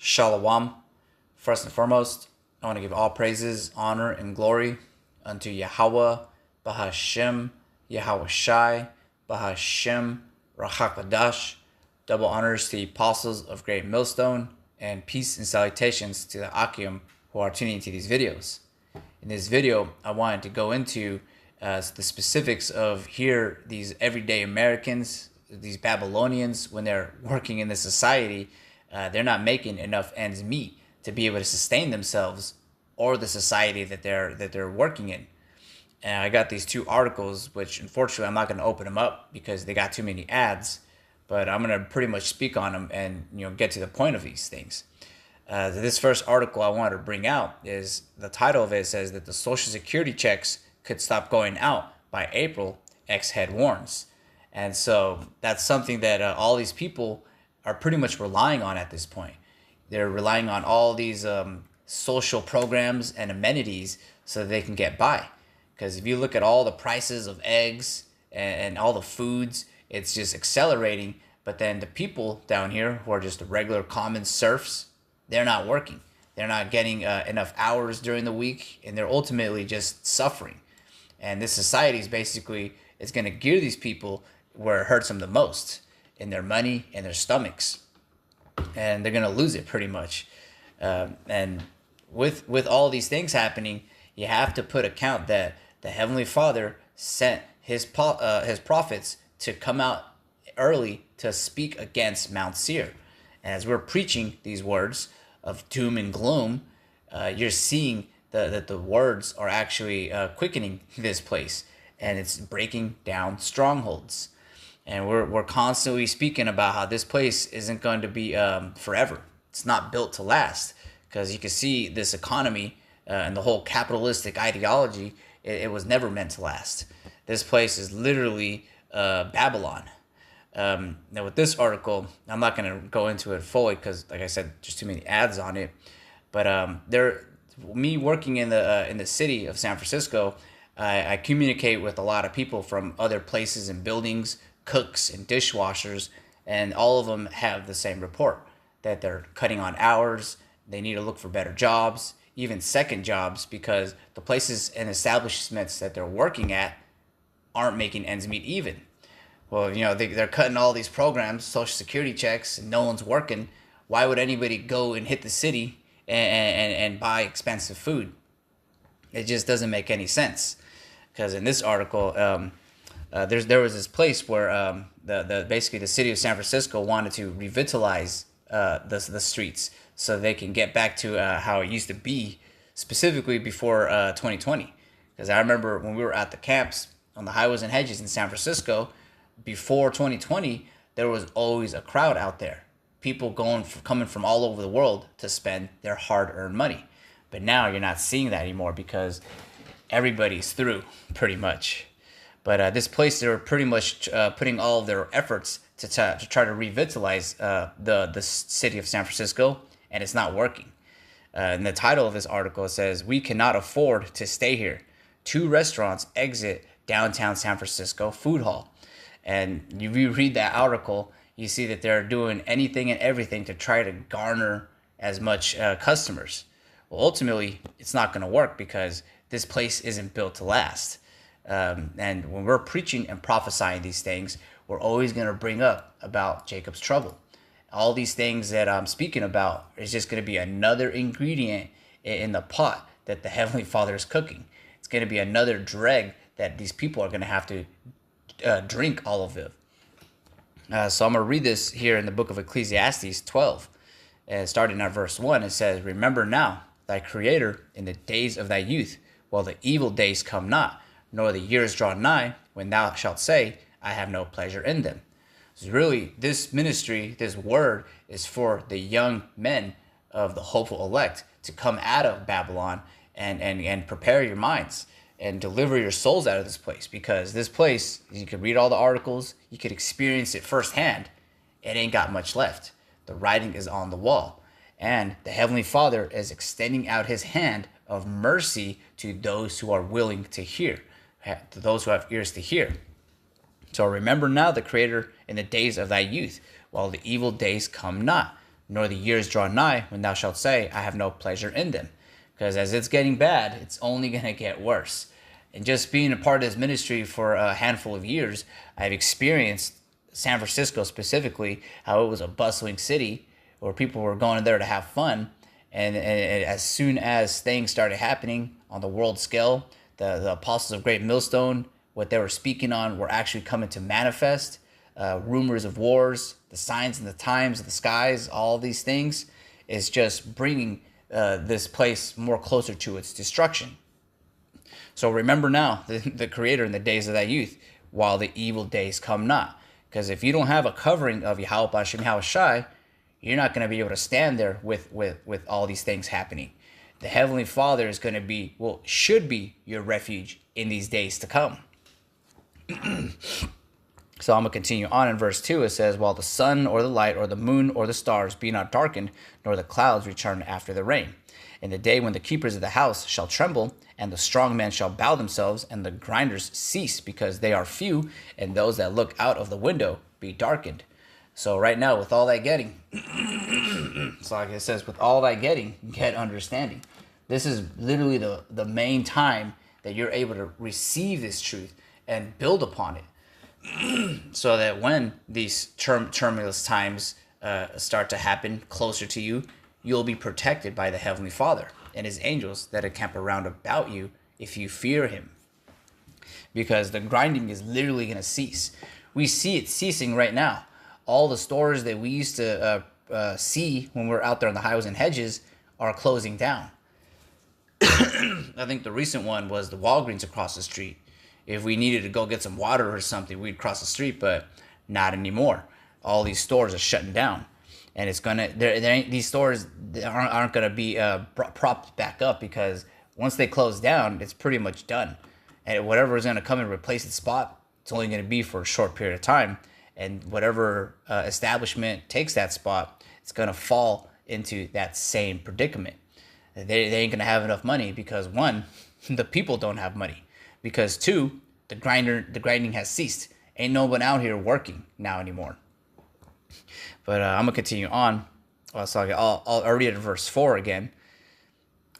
Shalom. First and foremost, I want to give all praises, honor, and glory unto Yahweh, Bahashem, Yahweh Shai, Bahashem, Rahakadash. Double honors to the apostles of Great Millstone, and peace and salutations to the Akim who are tuning into these videos. In this video, I wanted to go into the specifics of here, these everyday Americans, these Babylonians, when they're working in this society, they're not making enough ends meet to be able to sustain themselves or the society that they're working in. And I got these two articles, which unfortunately I'm not going to open them up because they got too many ads, but I'm going to pretty much speak on them and get to the point of these things. This first article I wanted to bring out is the title of it says that the Social Security checks could stop going out by April, ex-head warns. And so that's something that all these people are pretty much relying on at this point. They're relying on all these social programs and amenities so that they can get by. Because if you look at all the prices of eggs and all the foods, it's just accelerating. But then the people down here who are just the regular common serfs, they're not working. They're not getting enough hours during the week, and they're ultimately just suffering. And this society is basically, it's going to gear these people where it hurts them the most, in their money and their stomachs. And they're going to lose it pretty much. And with all these things happening, you have to put account that the Heavenly Father sent his prophets to come out early to speak against Mount Seir. And as we're preaching these words of doom and gloom, you're seeing that the words are actually quickening this place, and it's breaking down strongholds. And we're constantly speaking about how this place isn't going to be forever. It's not built to last, because you can see this economy and the whole capitalistic ideology, it was never meant to last. This place is literally Babylon. Now with this article, I'm not going to go into it fully because, like I said, there's too many ads on it. But me working in the city of San Francisco, I communicate with a lot of people from other places and buildings, cooks and dishwashers, and all of them have the same report, that they're cutting on hours. They need to look for better jobs, even second jobs, because the places and establishments that they're working at aren't making ends meet even. Well, they're cutting all these programs, Social Security checks, and no one's working. Why would anybody go and hit the city and buy expensive food? It just doesn't make any sense. Because in this article, there was this place where basically the city of San Francisco wanted to revitalize the streets so they can get back to how it used to be, specifically before 2020. Because I remember when we were at the camps on the highways and hedges in San Francisco, before 2020, there was always a crowd out there. People coming from all over the world to spend their hard-earned money. But now you're not seeing that anymore because everybody's through, pretty much. But this place, they're pretty much putting all of their efforts to try to revitalize the city of San Francisco, and it's not working. And the title of this article says, "We cannot afford to stay here. 2 restaurants exit downtown San Francisco food hall." And if you read that article, you see that they're doing anything and everything to try to garner as much customers. Well, ultimately, it's not going to work because this place isn't built to last. And when we're preaching and prophesying these things, we're always going to bring up about Jacob's trouble. All these things that I'm speaking about is just going to be another ingredient in the pot that the Heavenly Father is cooking. It's going to be another dreg that these people are going to have to drink all of it. So I'm going to read this here in the book of Ecclesiastes 12. Starting at verse 1, it says, "Remember now thy Creator in the days of thy youth, while the evil days come not, nor the years draw nigh, when thou shalt say, I have no pleasure in them." So really, this ministry, this word, is for the young men of the hopeful elect to come out of Babylon and prepare your minds and deliver your souls out of this place. Because this place, you could read all the articles, you could experience it firsthand, it ain't got much left. The writing is on the wall. And the Heavenly Father is extending out his hand of mercy to those who are willing to hear, to those who have ears to hear. So remember now the Creator in the days of thy youth, while the evil days come not, nor the years draw nigh when thou shalt say, I have no pleasure in them. Because as it's getting bad, it's only going to get worse. And just being a part of this ministry for a handful of years, I've experienced San Francisco specifically, how it was a bustling city where people were going there to have fun. And as soon as things started happening on the world scale, the apostles of Great Millstone, what they were speaking on were actually coming to manifest. Rumors of wars, the signs and the times of the skies, all these things is just bringing this place more closer to its destruction. So remember now the Creator in the days of thy youth, while the evil days come not. Because if you don't have a covering of Yahweh B'Shem Yahweh Shai, you're not going to be able to stand there with all these things happening. The Heavenly Father is going to be, should be your refuge in these days to come. So I'm going to continue on in verse 2. It says, while the sun or the light or the moon or the stars be not darkened, nor the clouds return after the rain. In the day when the keepers of the house shall tremble, and the strong men shall bow themselves, and the grinders cease because they are few, and those that look out of the window be darkened. So right now, with all that getting, it's like it says, with all that getting, get understanding. This is literally the main time that you're able to receive this truth and build upon it. So that when these tumultuous times start to happen closer to you, you'll be protected by the Heavenly Father and His angels that encamp around about you if you fear Him. Because the grinding is literally going to cease. We see it ceasing right now. All the stores that we used to see when we're out there on the highways and hedges are closing down. I think the recent one was the Walgreens across the street. If we needed to go get some water or something, we'd cross the street, but not anymore. All these stores are shutting down, and it's gonna. These stores aren't gonna be propped back up, because once they close down, it's pretty much done. And whatever is gonna come and replace the spot, it's only gonna be for a short period of time. And whatever establishment takes that spot, it's gonna fall into that same predicament. They ain't gonna have enough money because, one, the people don't have money. Because, two, the grinding has ceased. Ain't no one out here working now anymore. But I'm going to continue on. I'll read it in verse 4 again.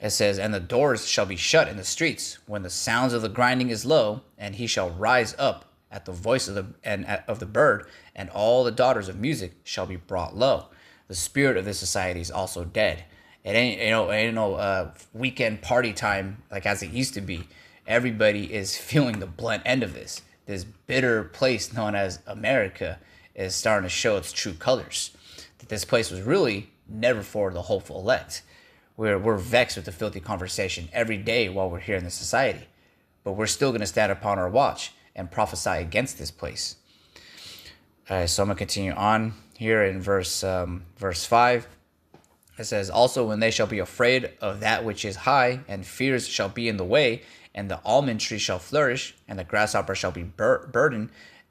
It says, and the doors shall be shut in the streets when the sounds of the grinding is low, and he shall rise up at the voice of the bird, and all the daughters of music shall be brought low. The spirit of this society is also dead. It ain't no weekend party time like as it used to be. Everybody is feeling the blunt end of this. This bitter place known as America is starting to show its true colors. That this place was really never for the hopeful elect. We're vexed with the filthy conversation every day while we're here in the society. But we're still going to stand upon our watch and prophesy against this place. All right, so I'm going to continue on here in verse 5. It says, also when they shall be afraid of that which is high, and fears shall be in the way, and the almond tree shall flourish, and the grasshopper shall be burdened,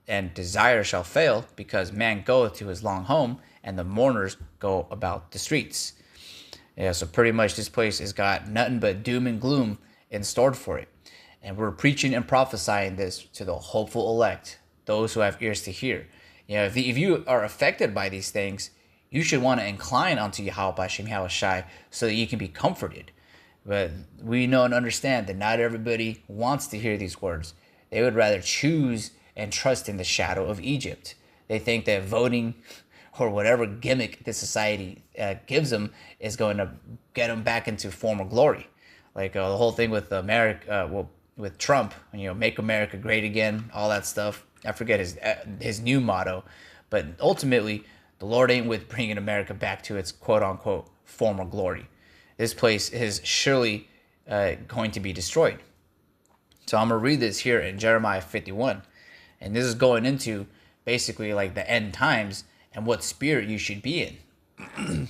and desire shall fail, because man goeth to his long home, and the mourners go about the streets. Yeah, so pretty much this place has got nothing but doom and gloom in store for it. And we're preaching and prophesying this to the hopeful elect, those who have ears to hear. You know, if you are affected by these things, you should want to incline unto Yahweh B'Shem Yahweh Shai so that you can be comforted. But we know and understand that not everybody wants to hear these words. They would rather choose and trust in the shadow of Egypt. They think that voting or whatever gimmick this society gives them is going to get them back into former glory. Like the whole thing with America, with Trump, make America great again, all that stuff. I forget his new motto, but ultimately, the Lord ain't with bringing America back to its quote-unquote former glory. This place is surely going to be destroyed. So I'm going to read this here in Jeremiah 51. And this is going into basically like the end times and what spirit you should be in.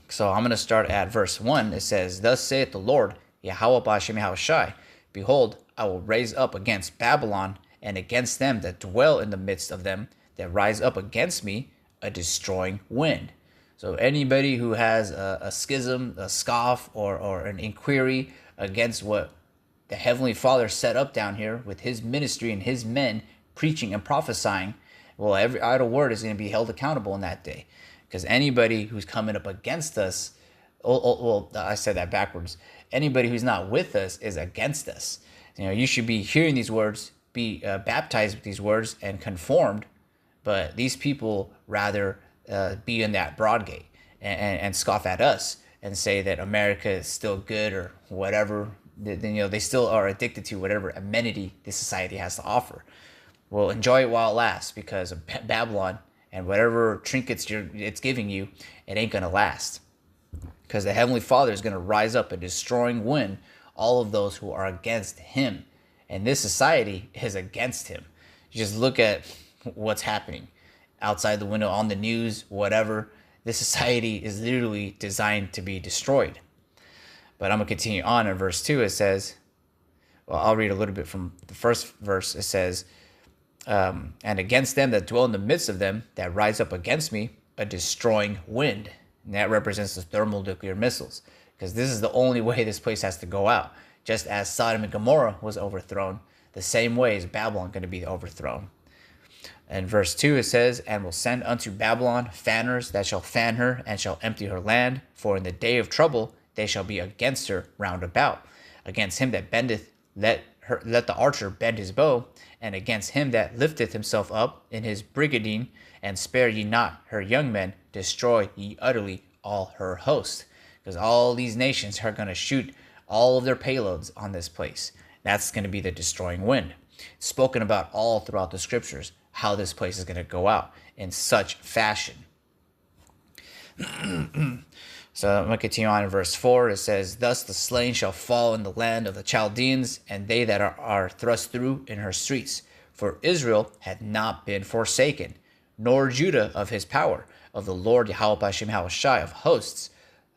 So I'm going to start at verse 1. It says, thus saith the Lord, Yahweh B'Shem Yahweh Shai, behold, I will raise up against Babylon and against them that dwell in the midst of them, that rise up against me, a destroying wind. So anybody who has a schism, a scoff, or an inquiry against what the Heavenly Father set up down here with His ministry and His men preaching and prophesying, well, every idle word is going to be held accountable in that day. because anybody who's coming up against us, well, I said that backwards. Anybody who's not with us is against us. You should be hearing these words, be baptized with these words and conformed, but these people rather be in that broad gate and scoff at us and say that America is still good or whatever. They still are addicted to whatever amenity this society has to offer. Well, enjoy it while it lasts, because of Babylon and whatever trinkets it's giving you, it ain't going to last. Because the Heavenly Father is going to rise up and destroying wind all of those who are against him. And this society is against him. You just look at what's happening outside the window, on the news, whatever. This society is literally designed to be destroyed. But I'm going to continue on in verse 2. It says, well, I'll read a little bit from the first verse. It says, and against them that dwell in the midst of them that rise up against me, a destroying wind. And that represents the thermonuclear missiles, because this is the only way this place has to go out. Just as Sodom and Gomorrah was overthrown, the same way is Babylon going to be overthrown. And verse 2, it says, and will send unto Babylon fanners that shall fan her and shall empty her land. For in the day of trouble they shall be against her round about. Against him that bendeth, let the archer bend his bow. And against him that lifteth himself up in his brigadine, and spare ye not her young men, destroy ye utterly all her host. Because all these nations are going to shoot all of their payloads on this place. That's going to be the destroying wind. It's spoken about all throughout the scriptures, how this place is going to go out in such fashion. So I'm going to continue on in verse 4. It says, thus the slain shall fall in the land of the Chaldeans, and they that are thrust through in her streets. For Israel had not been forsaken, nor Judah of his power, of the Lord Yahweh B'Shem Yahushai of hosts,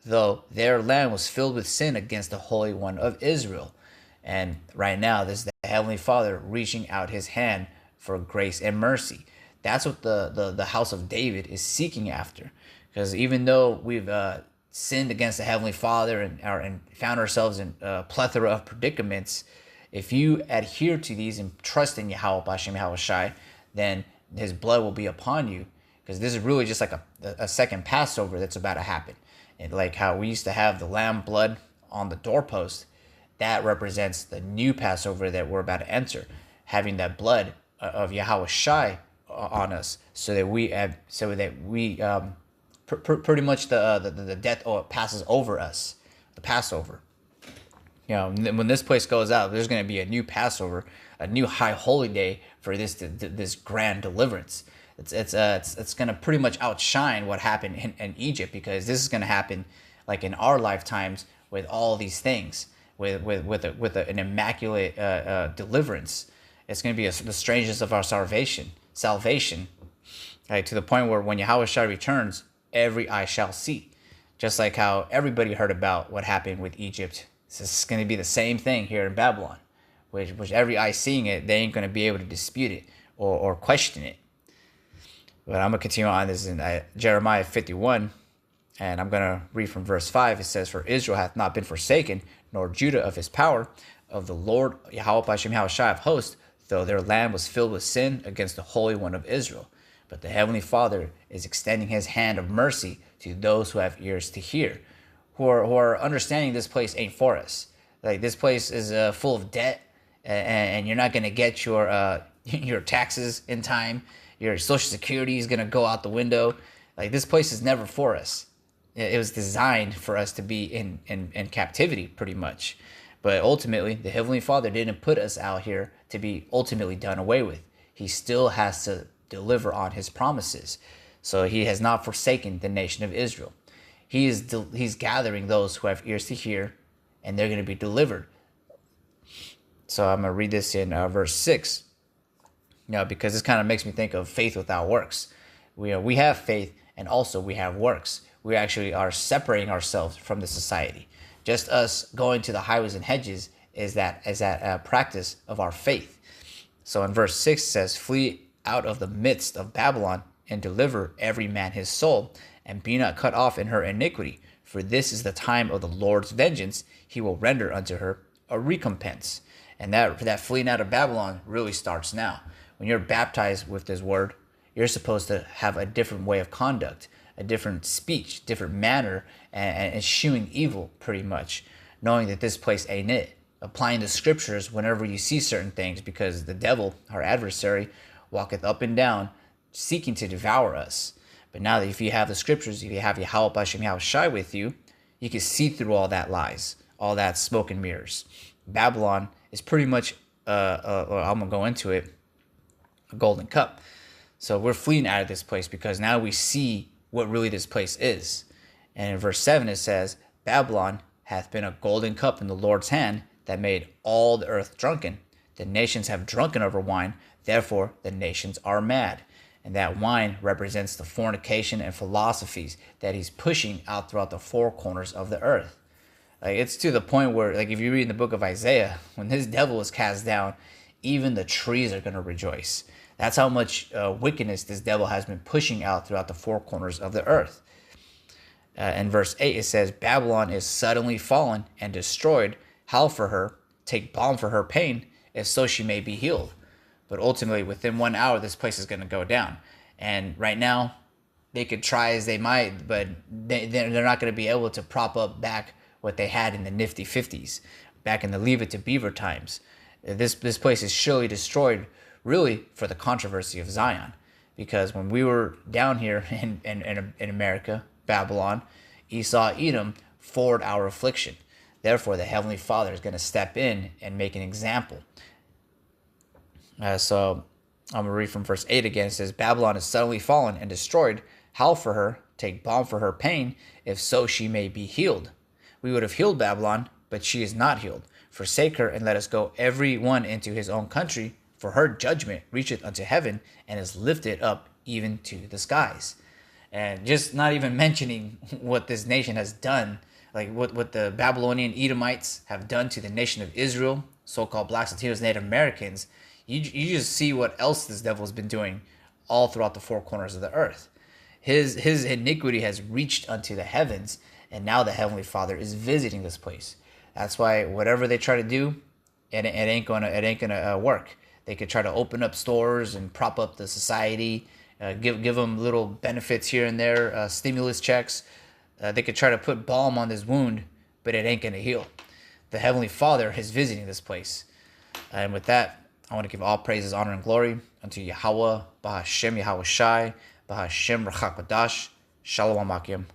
though their land was filled with sin against the Holy One of Israel. And right now, this is the Heavenly Father reaching out his hand for grace and mercy. That's what the house of David is seeking after. Because even though we've sinned against the Heavenly Father and found ourselves in a plethora of predicaments, if you adhere to these and trust in Yahweh B'Shem Yahushai, then his blood will be upon you. Because this is really just like a second Passover that's about to happen. And like how we used to have the lamb blood on the doorpost, that represents the new Passover that we're about to enter, having that blood of Yahushai on us, so that we pretty much the death passes over us, the Passover. When this place goes out, there's going to be a new Passover, a new high holy day for this grand deliverance. It's going to pretty much outshine what happened in Egypt, because this is going to happen like in our lifetimes with all these things, with an immaculate deliverance. It's going to be the strangest of our salvation, right, to the point where when Yahushua returns, every eye shall see. Just like how everybody heard about what happened with Egypt. So it's going to be the same thing here in Babylon, which every eye seeing it, they ain't going to be able to dispute it or question it. But I'm going to continue on this in Jeremiah 51, and I'm going to read from verse 5. It says, for Israel hath not been forsaken, nor Judah of his power, of the Lord Yahweh B'Shem Yahushai of hosts, though their land was filled with sin against the Holy One of Israel. But the Heavenly Father is extending his hand of mercy to those who have ears to hear, who are understanding this place ain't for us. Like, this place is full of debt, and you're not going to get your taxes in time. Your Social Security is going to go out the window. Like, this place is never for us. It was designed for us to be in captivity, pretty much. But ultimately, the Heavenly Father didn't put us out here to be ultimately done away with. He still has to deliver on his promises. So he has not forsaken the nation of Israel. He's gathering those who have ears to hear, and they're going to be delivered. So I'm going to read this in verse 6, because this kind of makes me think of faith without works. We have faith, and also we have works. We actually are separating ourselves from the society. Just us going to the highways and hedges is that practice of our faith. So in verse 6 it says, flee out of the midst of Babylon, and deliver every man his soul, and be not cut off in her iniquity. For this is the time of the Lord's vengeance. He will render unto her a recompense. And that fleeing out of Babylon really starts now. When you're baptized with this word, you're supposed to have a different way of conduct, a different speech, different manner, and eschewing evil pretty much, knowing that this place ain't it. Applying the scriptures whenever you see certain things, because the devil, our adversary, walketh up and down, seeking to devour us. But now that if you have the scriptures, if you have Yahweh Bashem Yahweh Shai with you, you can see through all that lies, all that smoke and mirrors. Babylon is pretty much, I'm going to go into it, a golden cup. So we're fleeing out of this place because now we see what really this place is. And in verse 7 it says, Babylon hath been a golden cup in the Lord's hand that made all the earth drunken. The nations have drunken over wine, therefore the nations are mad. And that wine represents the fornication and philosophies that he's pushing out throughout the four corners of the earth. Like, it's to the point where, like, if you read in the book of Isaiah, when this devil is cast down, even the trees are going to rejoice. That's how much wickedness this devil has been pushing out throughout the four corners of the earth. In verse 8 it says, Babylon is suddenly fallen and destroyed. Howl for her, take balm for her pain, if so she may be healed. But ultimately, within 1 hour, this place is going to go down. And right now, they could try as they might, but they're not going to be able to prop up back what they had in the nifty 50s, back in the Leave It to Beaver times. This place is surely destroyed, really, for the controversy of Zion. Because when we were down here in America, Babylon, Esau, Edom, forward our affliction. Therefore, the Heavenly Father is going to step in and make an example. So I'm going to read from verse 8 again. It says, Babylon is suddenly fallen and destroyed. Howl for her, take balm for her pain, if so she may be healed. We would have healed Babylon, but she is not healed. Forsake her, and let us go every one into his own country, for her judgment reacheth unto heaven, and is lifted up even to the skies. And just not even mentioning what this nation has done, like what the Babylonian Edomites have done to the nation of Israel, so-called Blacks, Latinos, Native Americans. You just see what else this devil has been doing all throughout the four corners of the earth. His iniquity has reached unto the heavens, and now the Heavenly Father is visiting this place. That's why whatever they try to do, it ain't gonna work. They could try to open up stores and prop up the society, give them little benefits here and there, stimulus checks. They could try to put balm on this wound, but it ain't gonna heal. The Heavenly Father is visiting this place. And with that, I want to give all praises, honor, and glory unto Yahweh, Bahashem Yahweh Shai, Bahashem Rachak Badash, Shalom Akim.